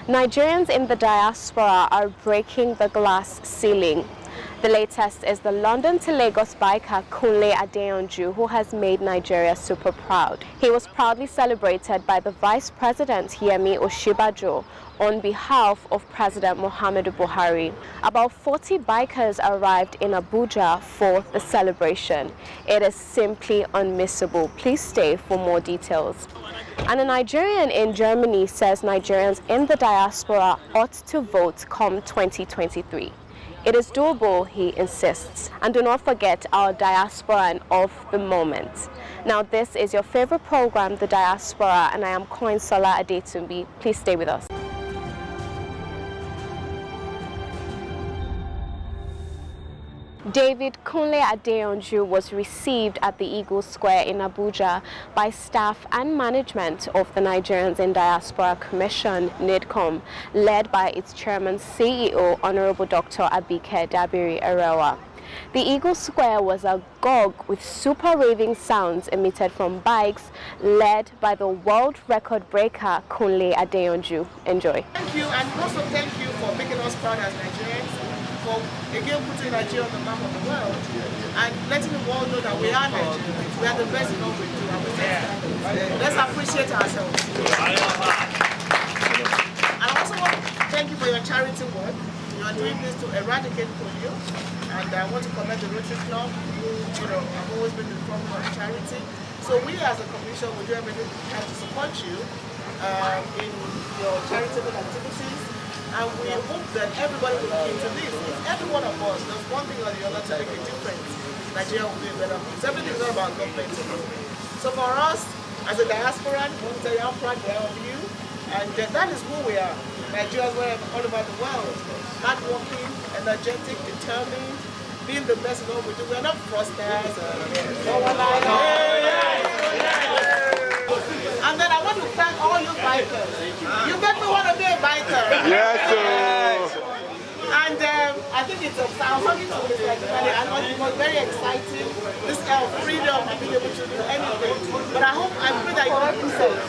Nigerians in the diaspora are breaking the glass ceiling. The latest is the London to Lagos biker Kunle Adeyanju, who has made Nigeria super proud. He was proudly celebrated by the Vice President Yemi Osinbajo on behalf of President Muhammadu Buhari. About 40 bikers arrived in Abuja for the celebration. It is simply unmissable. Please stay for more details. And a Nigerian in Germany says Nigerians in the diaspora ought to vote come 2023. It is doable, he insists. And do not forget our diaspora and of the moment. Now this is your favorite program, The Diaspora, and I am Koinsola Adetumbi. Please stay with us. David Kunle Adeyanju was received at the Eagle Square in Abuja by staff and management of the Nigerians in Diaspora Commission, NIDCOM, led by its chairman CEO, Honorable Dr. Abike Dabiri Erewa. The Eagle Square was agog with super raving sounds emitted from bikes led by the world record breaker Kunle Adeyanju. Enjoy. Thank you, and also thank you for making us proud as Nigerians, for again putting Nigeria on the map of the world and letting the world know that we are Nigerians. We are the best in all we do. And let's appreciate ourselves. And I also want to thank you for your charity work. You are doing this to eradicate polio, and I want to commend the Rotary Club, who have always been the front of charity. So we as a commission will do everything we can to support you in your charitable activities. And we hope that everybody will look into this. If every one of us does one thing or the other to make a difference, Nigeria will be a better place. Everything is not about government. So for us, as a diaspora, we want to tell you how proud we are of you. And that is who we are. Nigerians all over the world. Hardworking, energetic, determined, being the best in all we do. We are not fraudsters. And then I want to thank all you bikers. You made me want to be a biker. Yes, sir. And I think it's something to be like, and it was very exciting. This kind of freedom to be able to do anything. But I pray that you will be safe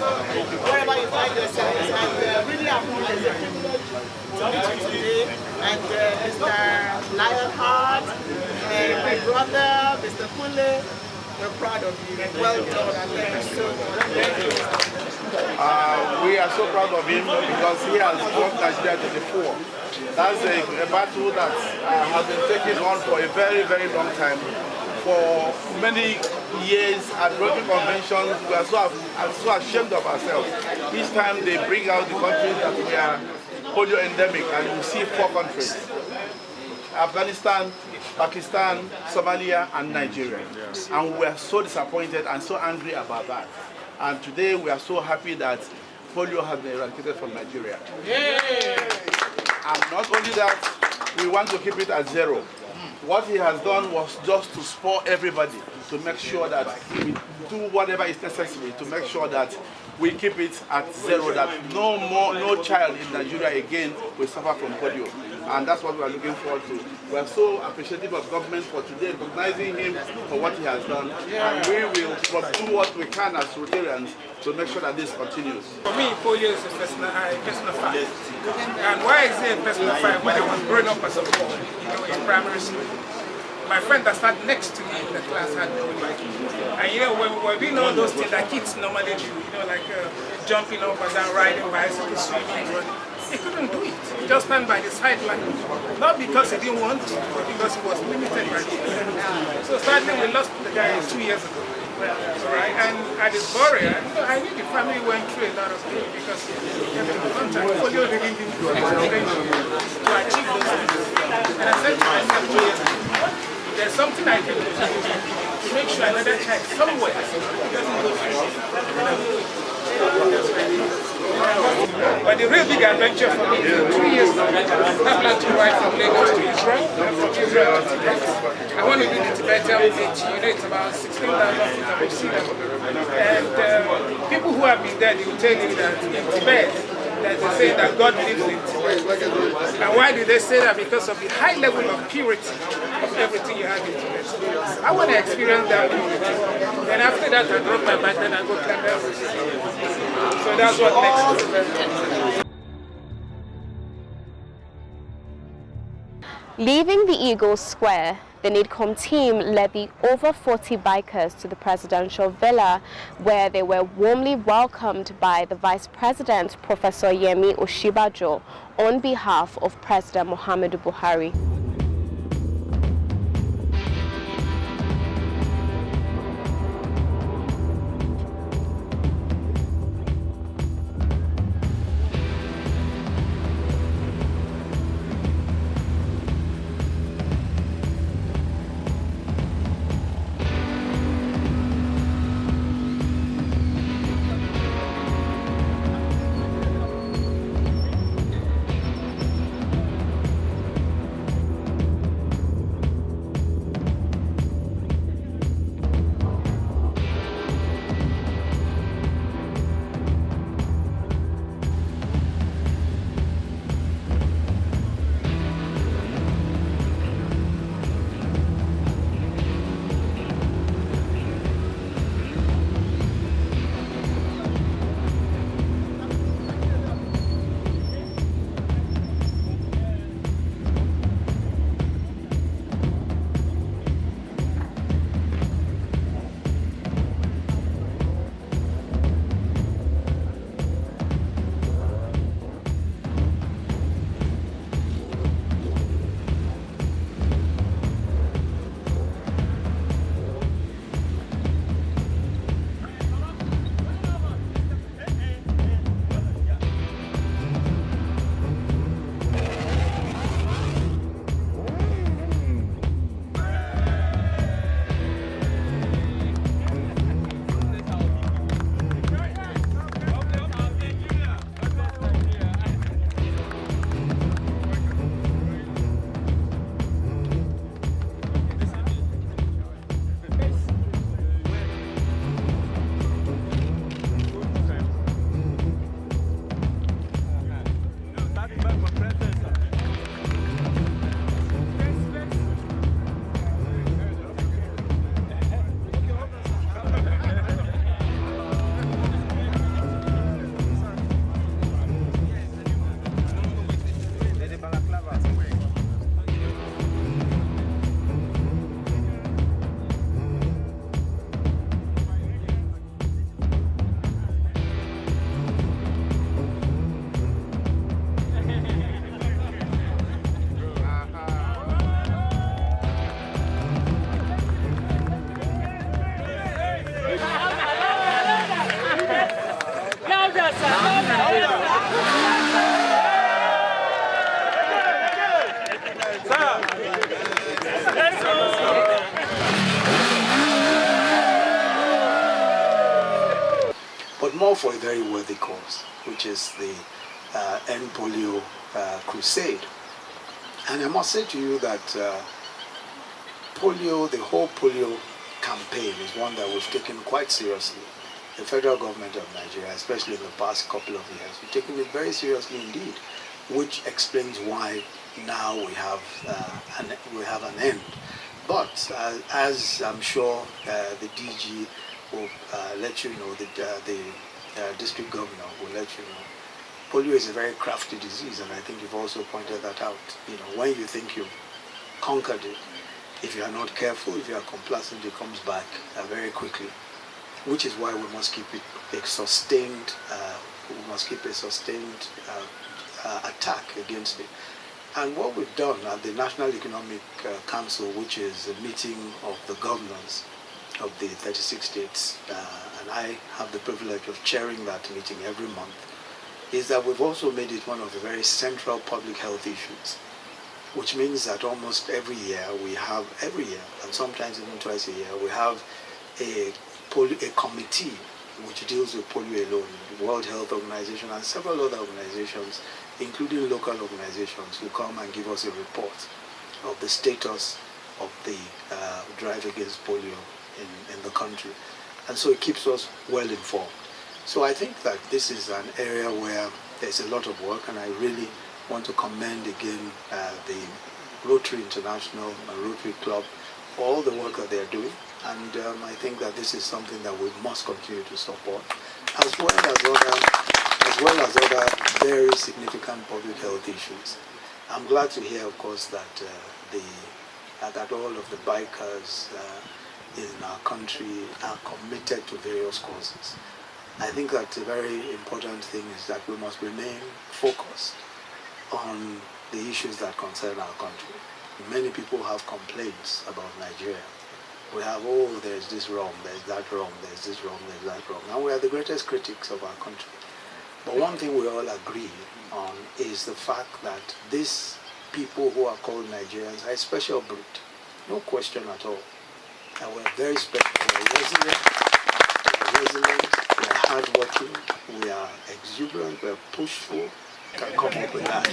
wherever you find yourselves. And really, I'm a privilege to meet you today. And Mr. Lionheart, my brother, Mr. Kunle. We're proud of you. Well done, and thank you so much. Thank you. We are so proud of him because he has brought Nigeria to the fore. That's a battle that has been taking on for a very, very long time. For many years at Rotary conventions, we are so ashamed of ourselves. Each time they bring out the countries that we are polio endemic, and you see 4 countries: Afghanistan, Pakistan, Somalia, and Nigeria. Yes. And we are so disappointed and so angry about that. And today we are so happy that polio has been eradicated from Nigeria. Yay! And not only that, we want to keep it at 0. What he has done was just to spur everybody to make sure that we do whatever is necessary to make sure that we keep it at 0, that no child in Nigeria again will suffer from polio. And that's what we are looking forward to. We are so appreciative of government for today, recognizing him for what he has done. And we will do what we can as Rotarians to make sure that this continues. For me, polio is a personal fact. And why is it a personal fact? When I was growing up as a boy, in primary school, my friend that sat next to me in the class had polio. And when we were doing all those things that kids normally do, like jumping up and down, riding bicycles, swimming, running, he couldn't do it. He just stand by the sideline. Not because he didn't want to, but because he was limited by it. So sadly, we lost the guy 2 years ago. Right? And at his burial, I knew the family went through a lot of things because he kept in contact. Polio really didn't do anything to achieve those things. And I said to myself 2 years ago, there's something I can do to make sure another child somewhere doesn't go through. But the real big adventure for me is 3 years now. I plan to ride from Lagos to Israel, and from Israel to Tibet. I want to do the Tibetan beach. It's about 16,000 feet above sea level. And people who have been there, they will tell you that in Tibet, that they say that God lives in Tibet. And why do they say that? Because of the high level of purity of everything you have in Tibet. I want to experience that purity. And after that, I drop my bike and I go climb Everest. So that's what next. Leaving the Eagles Square, the NIDCOM team led the over 40 bikers to the presidential villa, where they were warmly welcomed by the Vice President, Professor Yemi Oshibajo, on behalf of President Muhammadu Buhari. But more for a very worthy cause, which is the End Polio Crusade. And I must say to you that polio, the whole polio campaign is one that we've taken quite seriously. The federal government of Nigeria, especially in the past couple of years, we've taken it very seriously indeed, which explains why now we have an end. But as I'm sure the DG will let you know, the district governor will let you know, polio is a very crafty disease, and I think you've also pointed that out. You know, when you think you've conquered it, if you are not careful, if you are complacent, it comes back very quickly. Which is why we must keep it a sustained. Attack against it. And what we've done at the National Economic Council, which is a meeting of the governors of the 36 states, and I have the privilege of chairing that meeting every month, is that we've also made it one of the very central public health issues, which means that almost every year, and sometimes even twice a year, we have a committee which deals with polio alone, the World Health Organization and several other organizations, including local organizations, who come and give us a report of the status of the drive against polio in the country. And so it keeps us well informed. So I think that this is an area where there's a lot of work, and I really want to commend again the Rotary International and Rotary Club for all the work that they're doing. And I think that this is something that we must continue to support, as well as other very significant public health issues. I'm glad to hear, of course, that that all of the bikers in our country are committed to various causes. I think that a very important thing is that we must remain focused on the issues that concern our country. Many people have complaints about Nigeria. We have, oh, there's this wrong, there's that wrong, there's this wrong, there's that wrong. And we are the greatest critics of our country. But one thing we all agree on is the fact that these people who are called Nigerians are a special breed. No question at all. And we're very special. We're resilient, we're hardworking, we are exuberant, we're pushful. Can come up with that.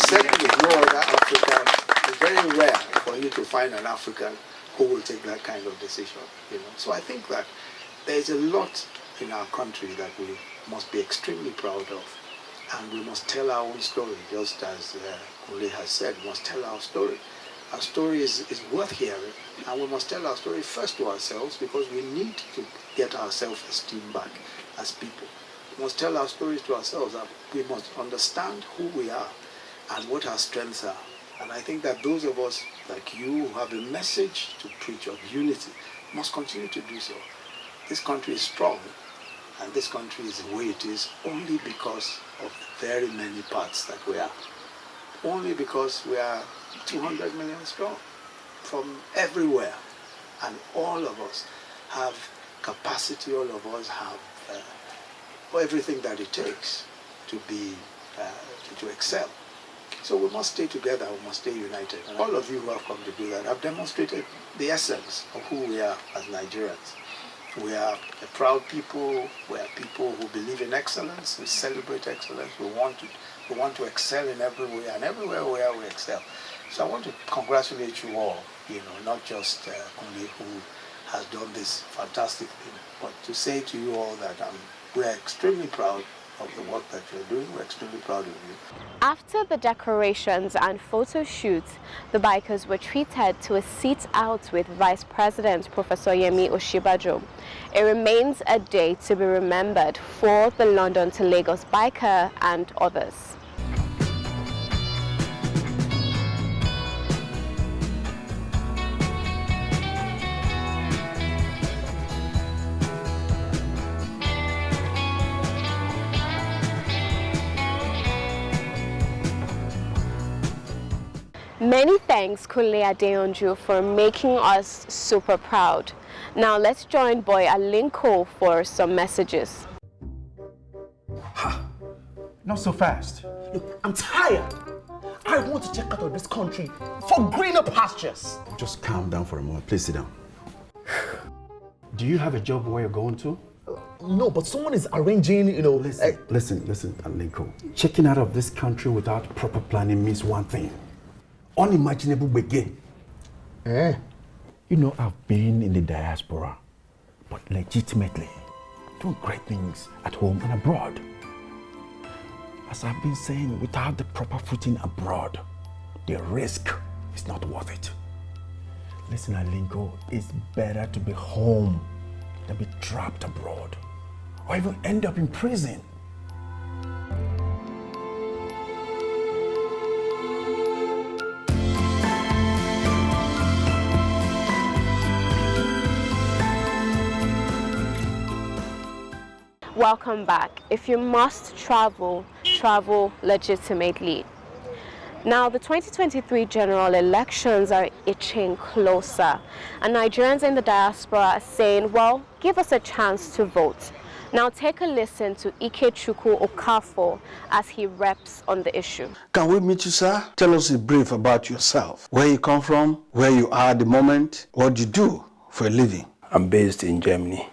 Certainly no other African, it's very rare for you to find an African who will take that kind of decision. So I think that there's a lot in our country that we must be extremely proud of. And we must tell our own story, just as Kule has said, we must tell our story. Our story is worth hearing, and we must tell our story first to ourselves because we need to get our self-esteem back as people. We must tell our stories to ourselves, and we must understand who we are and what our strengths are. And I think that those of us like you who have a message to preach of unity must continue to do so. This country is strong, and this country is the way it is only because of the very many parts that we are. Only because we are 200 million strong from everywhere. And all of us have capacity, all of us have everything that it takes to be, to excel. So we must stay together, we must stay united. All of you who have come to do that have demonstrated the essence of who we are as Nigerians. We are a proud people, we are people who believe in excellence, we celebrate excellence, we want to excel in every way, and everywhere we are, we excel. So I want to congratulate you all, not just Kunle, who has done this fantastic thing, but to say to you all that we are extremely proud of the work that you're doing. We're extremely proud of you. After the decorations and photo shoots, the bikers were treated to a seat out with Vice President Professor Yemi Osinbajo. It remains a day to be remembered for the London to Lagos biker and others. Many thanks, Kunle Adeyanju, for making us super proud. Now let's join boy Alinko for some messages. Ha! Not so fast. Look, I'm tired. I want to check out of this country for greener pastures. Just calm down for a moment. Please sit down. Do you have a job where you're going to? No, but someone is arranging, Listen, Alinko. Checking out of this country without proper planning means one thing. Unimaginable begin. Eh? I've been in the diaspora, but legitimately doing great things at home and abroad. As I've been saying, without the proper footing abroad, the risk is not worth it. Listen, Alinko, it's better to be home than be trapped abroad, or even end up in prison. Welcome back. If you must travel, travel legitimately. Now, the 2023 general elections are itching closer, and Nigerians in the diaspora are saying, well, give us a chance to vote. Now, take a listen to Ikechukwu Okafor as he reps on the issue. Can we meet you, sir? Tell us a brief about yourself. Where you come from, where you are at the moment, what you do for a living. I'm based in Germany.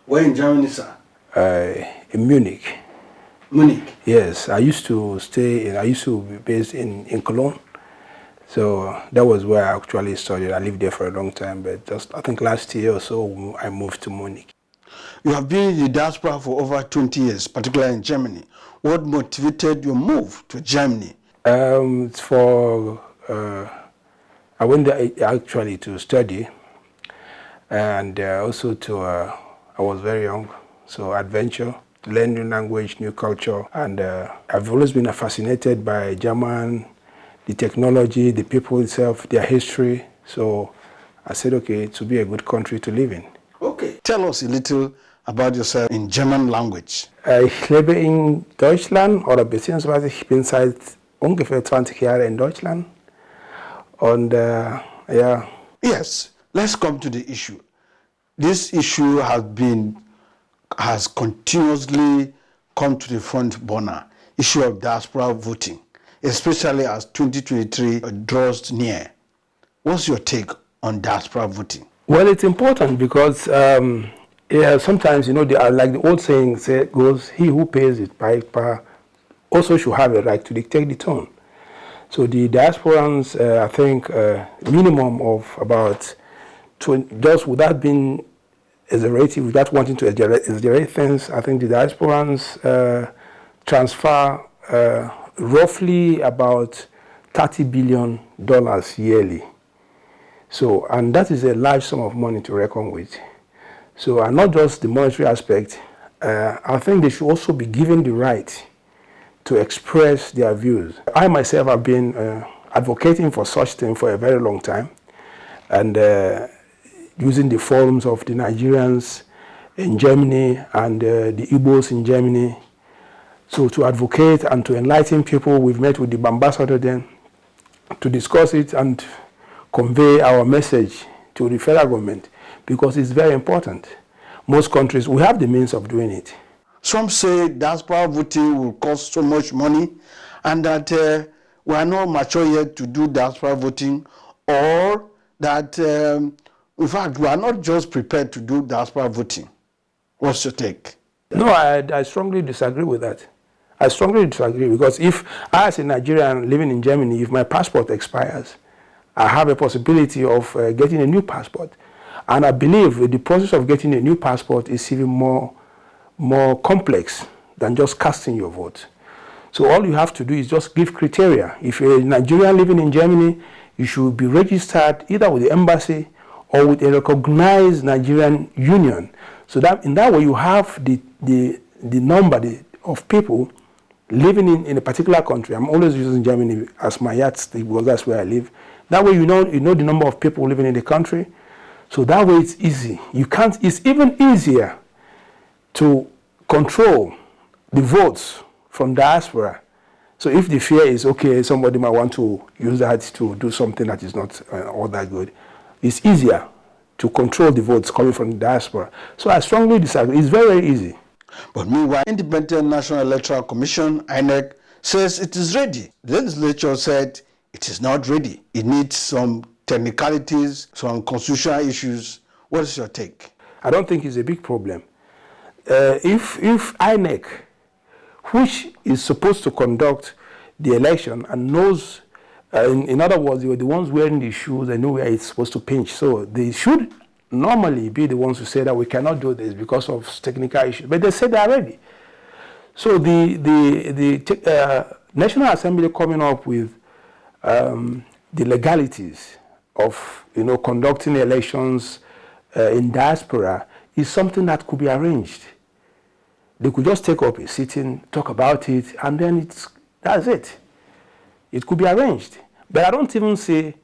Where in Germany, sir? In Munich. Munich? Yes, I used to be based in Cologne. So that was where I actually studied. I lived there for a long time, but just I think last year or so, I moved to Munich. You have been in the diaspora for over 20 years, particularly in Germany. What motivated your move to Germany? I went there actually to study, and also I was very young. So adventure, learn new language, new culture, and I've always been fascinated by German, the technology, the people itself, their history. So I said, okay, it would be a good country to live in. Okay. Tell us a little about yourself in German language. Ich lebe in Deutschland oder beziehungsweise ich bin seit ungefähr 20 Jahren in Deutschland. Und ja. Yes, let's come to the issue. This issue has continuously come to the front burner, issue of diaspora voting, especially as 2023 draws near. What's your take on diaspora voting? Well, it's important because sometimes, you know, like the old saying goes, he who pays his piper also should have a right to dictate the tone. So the diasporans, I think, minimum of about 20, just without being exaggerative, without wanting to exaggerate things, I think the diasporans transfer roughly about $30 billion yearly. So, and that is a large sum of money to reckon with. So, and not just the monetary aspect, I think they should also be given the right to express their views. I myself have been advocating for such thing for a very long time, and using the forums of the Nigerians in Germany and the Igbos in Germany. So to advocate and to enlighten people, we've met with the ambassador then to discuss it and convey our message to the federal government, because it's very important. Most countries, we have the means of doing it. Some say diaspora voting will cost so much money and that we are not mature yet to do diaspora voting, or that, in fact, we are not just prepared to do diaspora voting. What's your take? No, I strongly disagree with that. I strongly disagree, because if I, as a Nigerian living in Germany, if my passport expires, I have a possibility of getting a new passport. And I believe the process of getting a new passport is even more complex than just casting your vote. So all you have to do is just give criteria. If you're a Nigerian living in Germany, you should be registered either with the embassy or with a recognized Nigerian union. So that in that way you have the number of people living in a particular country. I'm always using Germany as my yardstick because that's where I live. That way you know the number of people living in the country. So that way it's easy. It's even easier to control the votes from diaspora. So if the fear is, okay, somebody might want to use that to do something that is not all that good, it's easier to control the votes coming from the diaspora. So I strongly disagree. It's very, very easy. But meanwhile, Independent National Electoral Commission, INEC, says it is ready. The legislature said it is not ready. It needs some technicalities, some constitutional issues. What is your take? I don't think it's a big problem. If INEC, which is supposed to conduct the election and knows, in other words, they were the ones wearing the shoes, they know where it's supposed to pinch. So they should normally be the ones who say that we cannot do this because of technical issues. But they said they are ready. So the National Assembly coming up with the legalities of conducting elections in diaspora is something that could be arranged. They could just take up a sitting, talk about it, and then that's it. It could be arranged. But I don't even say,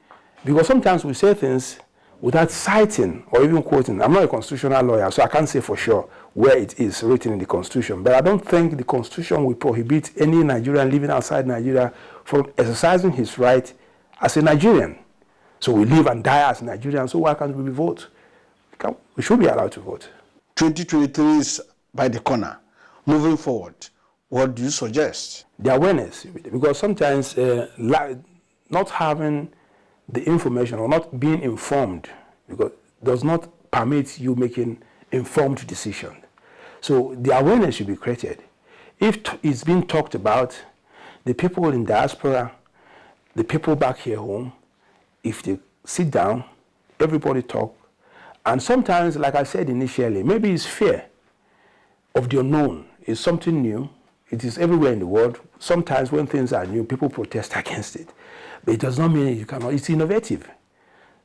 because sometimes we say things without citing or even quoting. I'm not a constitutional lawyer, so I can't say for sure where it is written in the Constitution. But I don't think the Constitution will prohibit any Nigerian living outside Nigeria from exercising his right as a Nigerian. So we live and die as Nigerians, so why can't we vote? We should be allowed to vote. 2023 is by the corner. Moving forward, what do you suggest? The awareness, because sometimes not having the information or not being informed because does not permit you making informed decisions. So the awareness should be created. If it's being talked about, the people in diaspora, the people back here home, if they sit down, everybody talk, and sometimes, like I said initially, maybe it's fear of the unknown. It's something new. It is everywhere in the world. Sometimes when things are new, people protest against it. But it does not mean you cannot. It's innovative.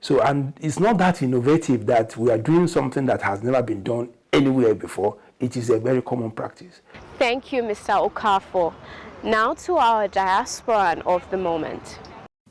So, and it's not that innovative that we are doing something that has never been done anywhere before. It is a very common practice. Thank you, Mr. Okafor. Now to our diasporan of the moment.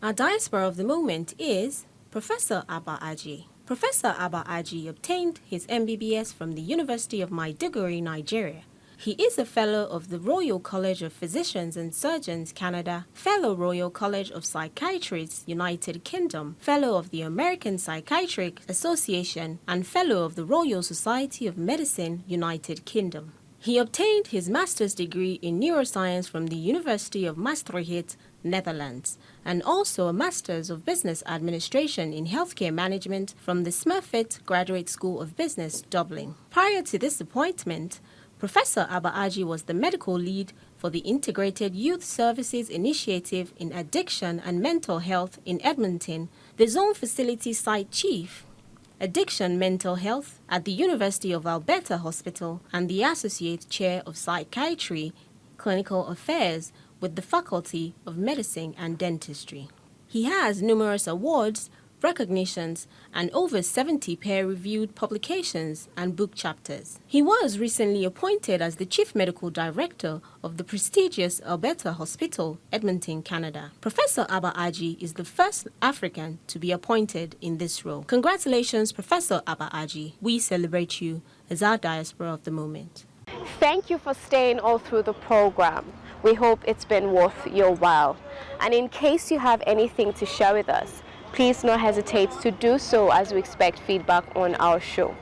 Our diaspora of the moment is Professor Abba Aji. Professor Abba Aji obtained his MBBS from the University of Maiduguri, Nigeria. He is a Fellow of the Royal College of Physicians and Surgeons, Canada, Fellow Royal College of Psychiatrists, United Kingdom, Fellow of the American Psychiatric Association, and Fellow of the Royal Society of Medicine, United Kingdom. He obtained his master's degree in neuroscience from the University of Maastricht, Netherlands, and also a Master's of Business Administration in Healthcare Management from the Smurfit Graduate School of Business, Dublin. Prior to this appointment, Professor Abba Aji was the medical lead for the Integrated Youth Services Initiative in Addiction and Mental Health in Edmonton, the Zone Facility Site Chief, Addiction Mental Health at the University of Alberta Hospital, and the Associate Chair of Psychiatry, Clinical Affairs with the Faculty of Medicine and Dentistry. He has numerous awards, recognitions, and over 70 peer-reviewed publications and book chapters. He was recently appointed as the Chief Medical Director of the prestigious Alberta Hospital, Edmonton, Canada. Professor Abba Aji is the first African to be appointed in this role. Congratulations, Professor Abba Aji. We celebrate you as our diaspora of the moment. Thank you for staying all through the program. We hope it's been worth your while. And in case you have anything to share with us, please don't hesitate to do so as we expect feedback on our show.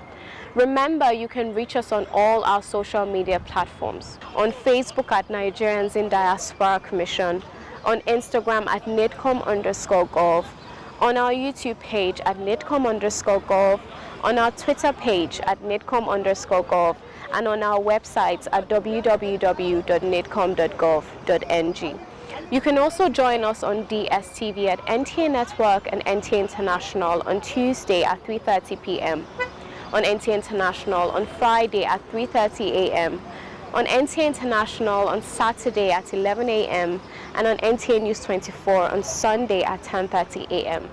Remember, you can reach us on all our social media platforms. On Facebook at Nigerians in Diaspora Commission, on Instagram at NIDCOM_Gov, on our YouTube page at NIDCOM_Gov, on our Twitter page at NIDCOM_Gov, and on our website at www.nidcom.gov.ng. You can also join us on DSTV at NTA Network and NTA International on Tuesday at 3:30 p.m., on NTA International on Friday at 3:30 a.m., on NTA International on Saturday at 11 a.m., and on NTA News 24 on Sunday at 10:30 a.m.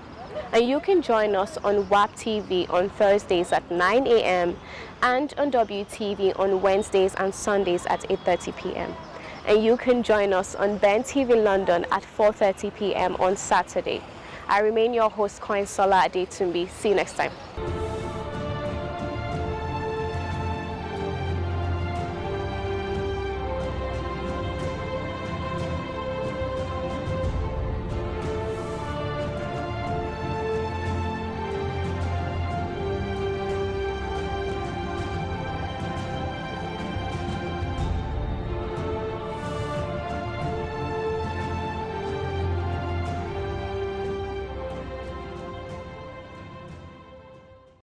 And you can join us on WAP TV on Thursdays at 9 a.m. and on WTV on Wednesdays and Sundays at 8:30 p.m. And you can join us on Ben TV London at 4:30 p.m. on Saturday. I remain your host, Koinsola Adetumbi. See you next time.